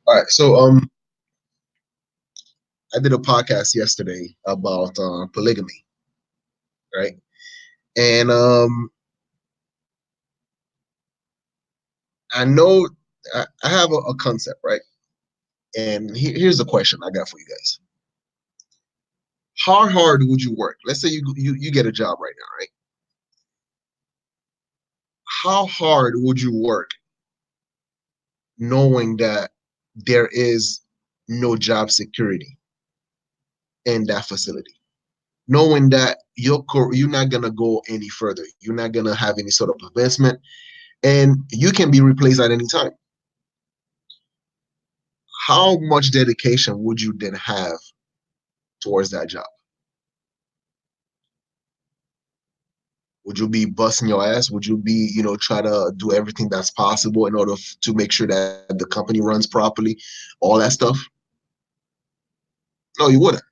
All right, so I did a podcast yesterday about polygamy, right? And I know I have a concept, right? And here's the question I got for you guys: how hard would you work? Let's say you get a job right now, right? How hard would you work knowing that there is no job security in that facility? Knowing that you're not gonna go any further, you're not gonna have any sort of investment, and you can be replaced at any time. How much dedication would you then have towards that job? Would you be busting your ass? Would you be, try to do everything that's possible in order to make sure that the company runs properly, all that stuff? No, you wouldn't.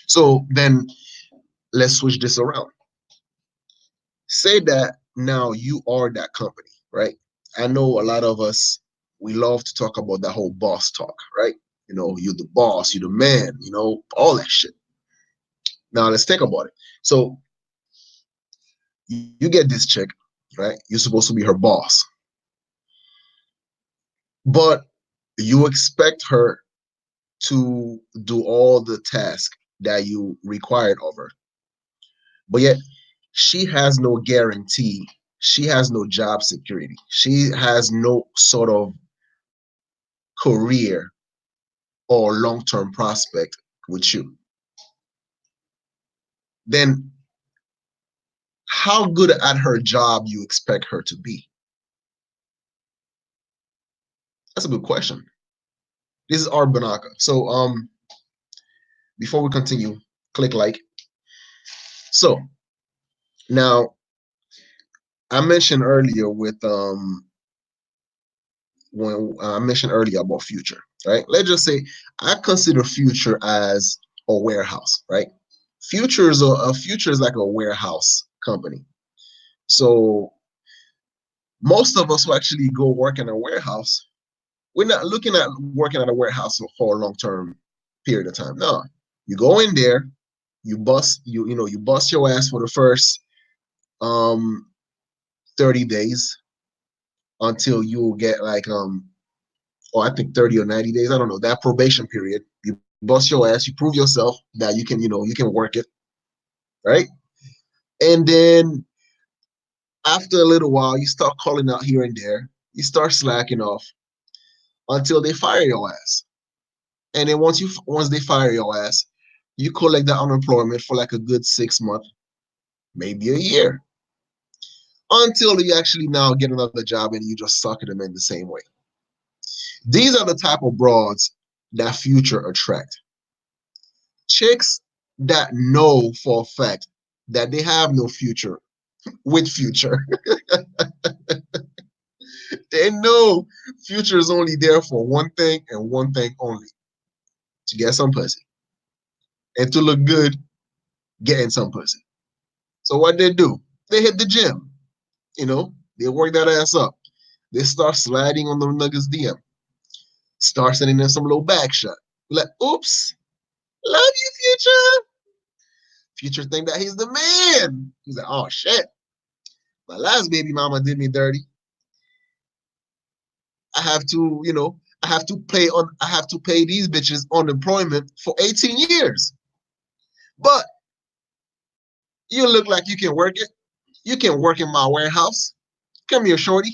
So then let's switch this around. Say that now you are that company, right? I know a lot of us, we love to talk about that whole boss talk, right? You're the boss, you're the man, all that shit. Now let's think about it. So you get this chick, right? You're supposed to be her boss, but you expect her to do all the tasks that you required of her. But yet she has no guarantee. She has no job security. She has no sort of career or long-term prospect with you. Then how good at her job you expect her to be? That's a good question. This is Art Banaka. So before we continue, click like. So now I mentioned earlier with when I mentioned earlier about Future, right? Let's just say I consider Future as a warehouse, right? Future is like a warehouse company. So most of us who actually go work in a warehouse, we're not looking at working at a warehouse for a long term period of time. No, you go in there, you bust your ass for the first um 30 days until you get like or I think 30 or 90 days. I don't know, that probation period. You bust your ass, you prove yourself that you can work it, right? And then after a little while, you start calling out here and there. You start slacking off until they fire your ass. And then once they fire your ass, you collect that unemployment for like a good 6 months, maybe a year, until you actually now get another job and you just suck at them in the same way. These are the type of broads that Future attract. Chicks that know for a fact that they have no future with Future. They know Future is only there for one thing and one thing only: to get some pussy and to look good getting some pussy. So what they do? They hit the gym. They work that ass up. They start sliding on the nuggets DM. Start sending them some little back shot. Like, oops, love you, Future. Future think that he's the man. He's like, oh shit, my last baby mama did me dirty. I have to, I have to pay these bitches unemployment for 18 years. But you look like you can work it. You can work in my warehouse. Come here, shorty.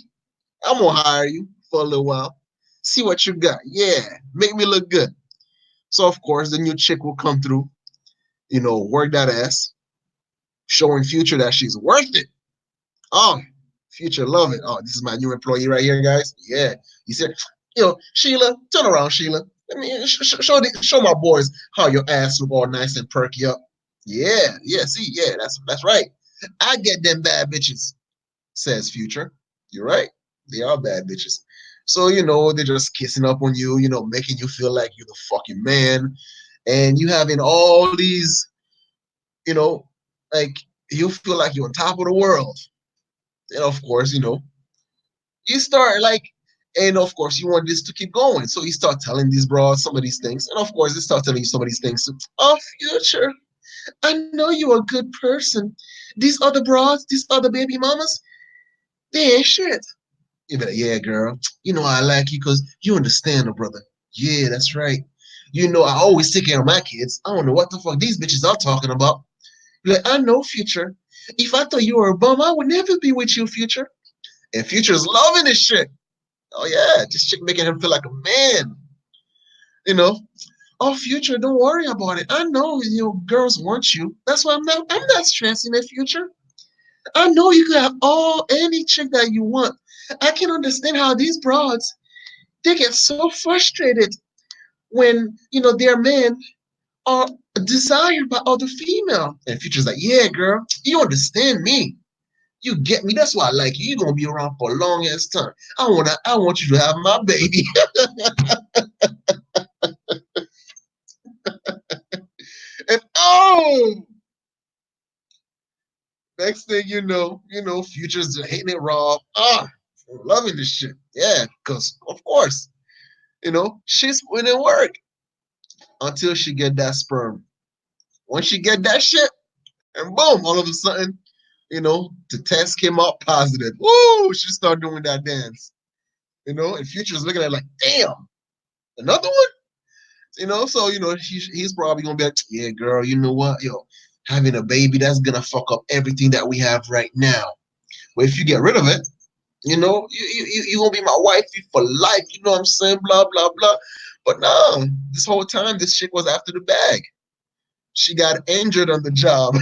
I'm gonna hire you for a little while. See what you got. Yeah, make me look good. So of course the new chick will come through, work that ass, showing Future that she's worth it. Oh, Future love it. Oh, this is my new employee right here, guys. Yeah. He said, Sheila, turn around, Sheila. Let me show my boys how your ass look all nice and perky up. Yeah, yeah, see, yeah, that's right. I get them bad bitches, says Future. You're right. They are bad bitches. So, they're just kissing up on you, making you feel like you're the fucking man. And you having all these, you know, like you feel like you're on top of the world. And of course, you start like And of course, you want this to keep going. So you start telling these broads some of these things. And of course, they start telling you some of these things. Oh, future, I know you're a good person. These other broads, these other baby mamas, they ain't shit. You be like, yeah, girl. You know I like you because you understand, brother. Yeah, that's right. You know I always take care of my kids. I don't know what the fuck these bitches are talking about. You're like, I know, future. If I thought you were a bum, I would never be with you, future. And future's loving this shit. Oh yeah, this chick making him feel like a man. You know, oh future, don't worry about it. I know girls want you. That's why I'm not stressing the future. I know you can have any chick that you want. I can understand how these broads they get so frustrated when their men are desired by other female. And future's like, yeah, girl, you understand me. You get me. That's why I like you. You're gonna be around for a long ass time. I want you to have my baby. And next thing Future's hitting it raw. Loving this shit. Yeah, because of course, she's putting in work until she get that sperm. Once she get that shit, and boom, all of a sudden, the test came out positive. Woo! She started doing that dance. And Future's looking at it like, damn, another one? So he's probably gonna be like, yeah, girl, you know what, having a baby, that's gonna fuck up everything that we have right now. But if you get rid of it, you gonna be my wife for life. You know what I'm saying? Blah blah blah. But no, this whole time this chick was after the bag. She got injured on the job.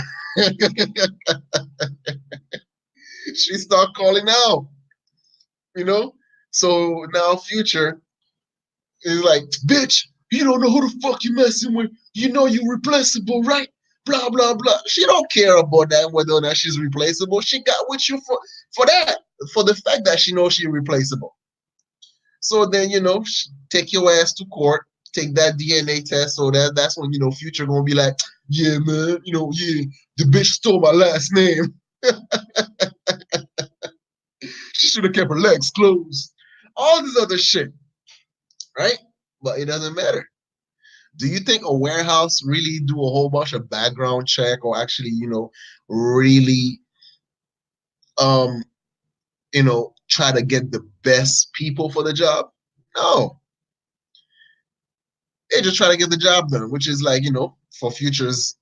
She started calling out. You know. So now Future is like, bitch, you don't know who the fuck you messing with. You know you replaceable, right? Blah blah blah. She don't care about that whether or not she's replaceable. She got with you for that, for the fact that she knows she's replaceable. So then take your ass to court, take that DNA test. So that's when Future gonna be like, yeah, man, yeah, the bitch stole my last name. She should have kept her legs closed. All this other shit, right? But it doesn't matter. Do you think a warehouse really do a whole bunch of background check or actually, really um, try to get the best people for the job? No. They just try to get the job done, which is like, for Future's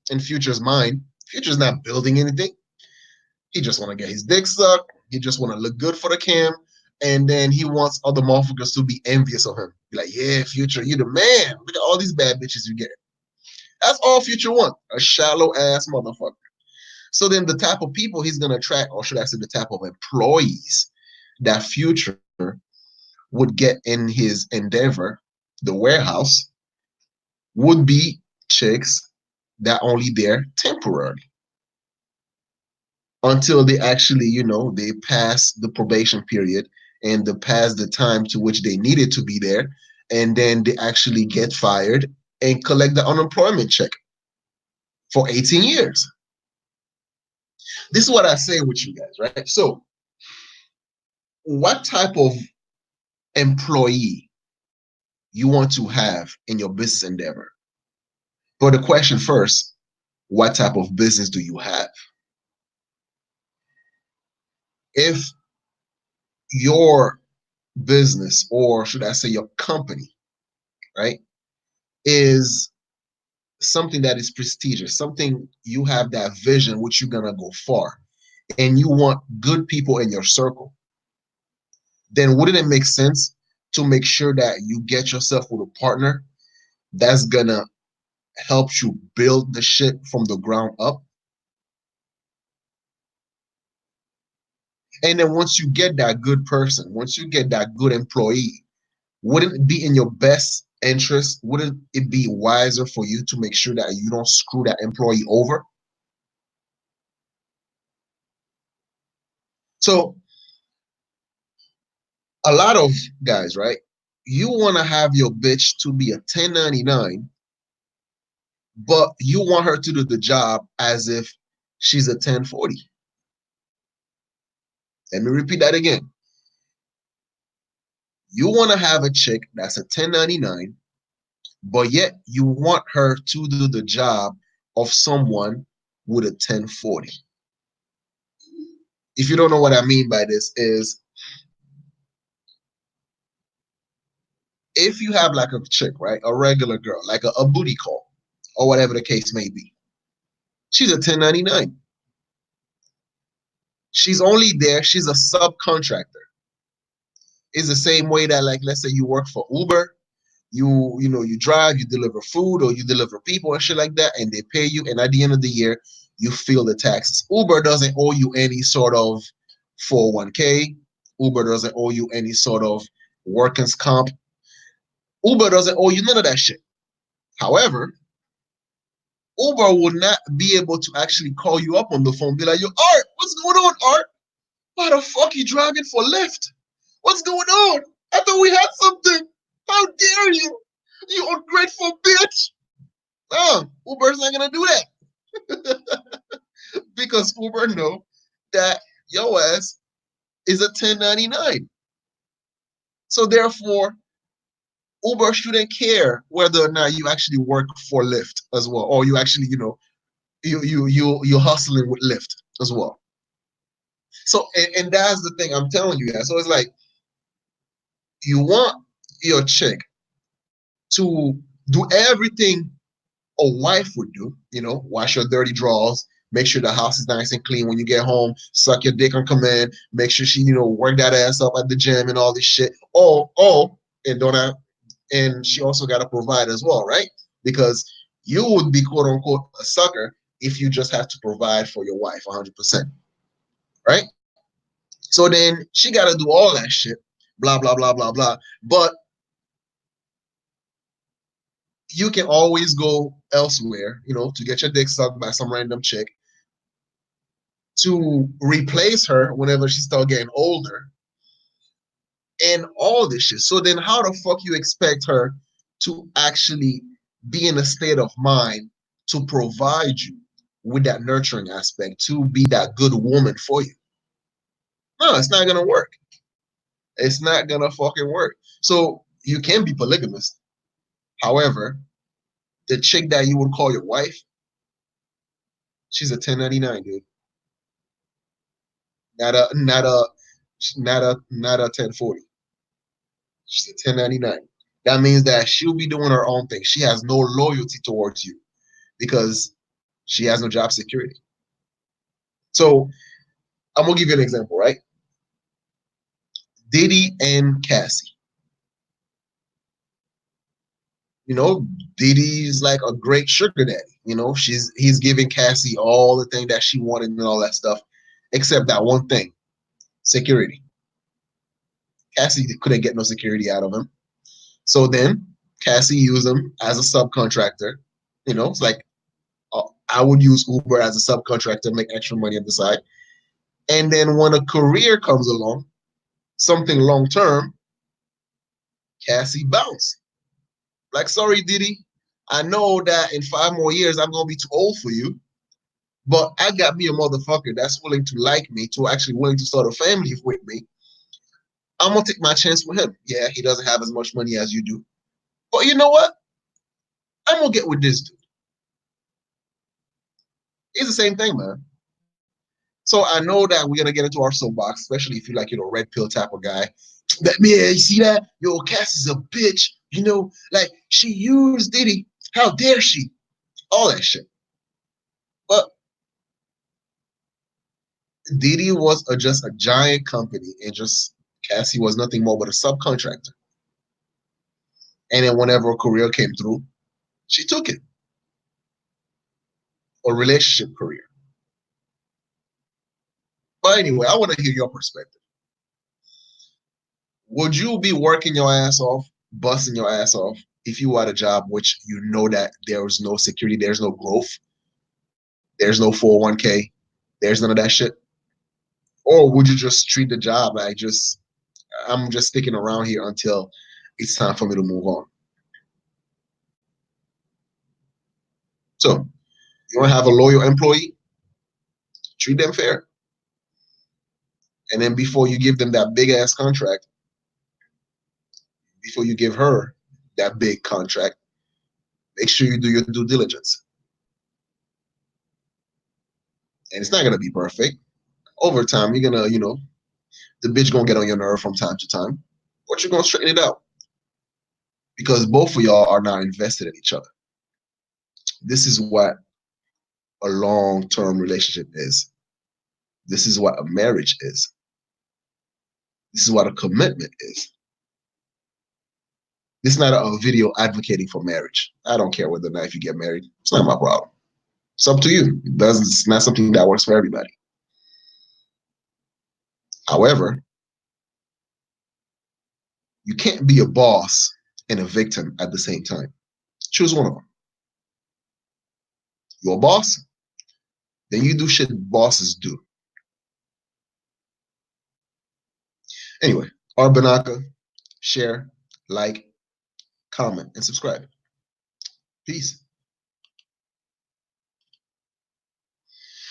mind, Future's not building anything. He just want to get his dick sucked. He just want to look good for the cam. And then he wants other motherfuckers to be envious of him. Be like, yeah, Future, you the man. Look at all these bad bitches you get. That's all Future want. A shallow ass motherfucker. So then the type of people he's gonna attract, or should I say the type of employees that Future would get in his endeavor, the warehouse, would be chicks that only there temporarily until they actually, they pass the probation period and they pass the time to which they needed to be there, and then they actually get fired and collect the unemployment check for 18 years. This is what I say with you guys, right? So, what type of employee you want to have in your business endeavor? But the question first, what type of business do you have? If your business, or should I say your company, right, is something that is prestigious, something you have that vision which you're gonna go far, and you want good people in your circle, then wouldn't it make sense to make sure that you get yourself with a partner that's gonna help you build the shit from the ground up? And then once you get that good person, once you get that good employee, wouldn't it be in your best interest? Wouldn't it be wiser for you to make sure that you don't screw that employee over? So a lot of guys, right? You want to have your bitch to be a 1099, but you want her to do the job as if she's a 1040. Let me repeat that again. You want to have a chick that's a 1099, but yet you want her to do the job of someone with a 1040. If you don't know what I mean by this, is if you have like a chick, right, a regular girl, like a booty call or whatever the case may be, she's a 1099. She's only there, she's a subcontractor. It's the same way that, like, let's say you work for Uber, you drive, you deliver food or you deliver people and shit like that, and they pay you, and at the end of the year, you feel the taxes. Uber doesn't owe you any sort of 401k. Uber doesn't owe you any sort of workers comp. Uber doesn't owe you none of that shit. However, Uber will not be able to actually call you up on the phone, be like, yo, Art, what's going on, Art? Why the fuck you driving for Lyft? What's going on? I thought we had something. How dare you? You ungrateful bitch. Uber's not gonna do that. Because Uber know that your ass is a 1099. So therefore, Uber shouldn't care whether or not you actually work for Lyft as well, or you actually, you're hustling with Lyft as well. So and that's the thing I'm telling you guys. So it's like you want your chick to do everything a wife would do, wash your dirty drawers, make sure the house is nice and clean when you get home, suck your dick on command, make sure she, work that ass up at the gym and all this shit. And don't have, and she also got to provide as well, right? Because you would be quote unquote a sucker if you just have to provide for your wife 100%, right? So then she got to do all that shit, blah, blah, blah, blah, blah. But you can always go elsewhere, to get your dick sucked by some random chick to replace her whenever she start getting older and all this shit. So then how the fuck you expect her to actually be in a state of mind to provide you with that nurturing aspect, to be that good woman for you? No, it's not gonna work. It's not gonna fucking work. So you can be polygamous. However, the chick that you would call your wife, she's a 1099, dude. Not a 1040. She's a 1099. That means that she'll be doing her own thing. She has no loyalty towards you because she has no job security. So I'm gonna give you an example, right? Diddy and Cassie. Diddy's like a great sugar daddy. He's giving Cassie all the thing that she wanted and all that stuff, except that one thing, security. Cassie couldn't get no security out of him. So then Cassie used him as a subcontractor. It's like I would use Uber as a subcontractor, make extra money on the side. And then when a career comes along, something long term, Cassie bounced. Like, sorry, Diddy, I know that in 5 more years I'm gonna be too old for you, but I got me a motherfucker that's willing to like me, to actually willing to start a family with me. I'm gonna take my chance with him. Yeah, he doesn't have as much money as you do, but you know what? I'm gonna get with this dude. It's the same thing, man. So I know that we're gonna get into our soapbox, especially if you like, red pill type of guy. That, man, you see that? Yo, Cassie's a bitch. Like, she used Diddy. How dare she? All that shit. But Diddy was just a giant company, and just Cassie was nothing more but a subcontractor. And then whenever a career came through, she took it. A relationship career. But anyway, I want to hear your perspective. Would you be working your ass off, busting your ass off, if you had a job which you know that there was no security, there's no growth, there's no 401k, there's none of that shit? Or would you just treat the job like, I'm just sticking around here until it's time for me to move on? So you want to have a loyal employee? Treat them fair. And then before you give them that big ass contract, before you give her that big contract, make sure you do your due diligence. And it's not gonna be perfect. Over time, you're gonna, the bitch gonna get on your nerve from time to time, but you're gonna straighten it out because both of y'all are now invested in each other. This is what a long-term relationship is. This is what a marriage is. This is what a commitment is. This is not a video advocating for marriage. I don't care whether or not if you get married. It's not my problem. It's up to you. It's not something that works for everybody. However, you can't be a boss and a victim at the same time. Choose one of them. You're a boss, then you do shit bosses do. Anyway, Arbanaka, share, like, comment, and subscribe. Peace.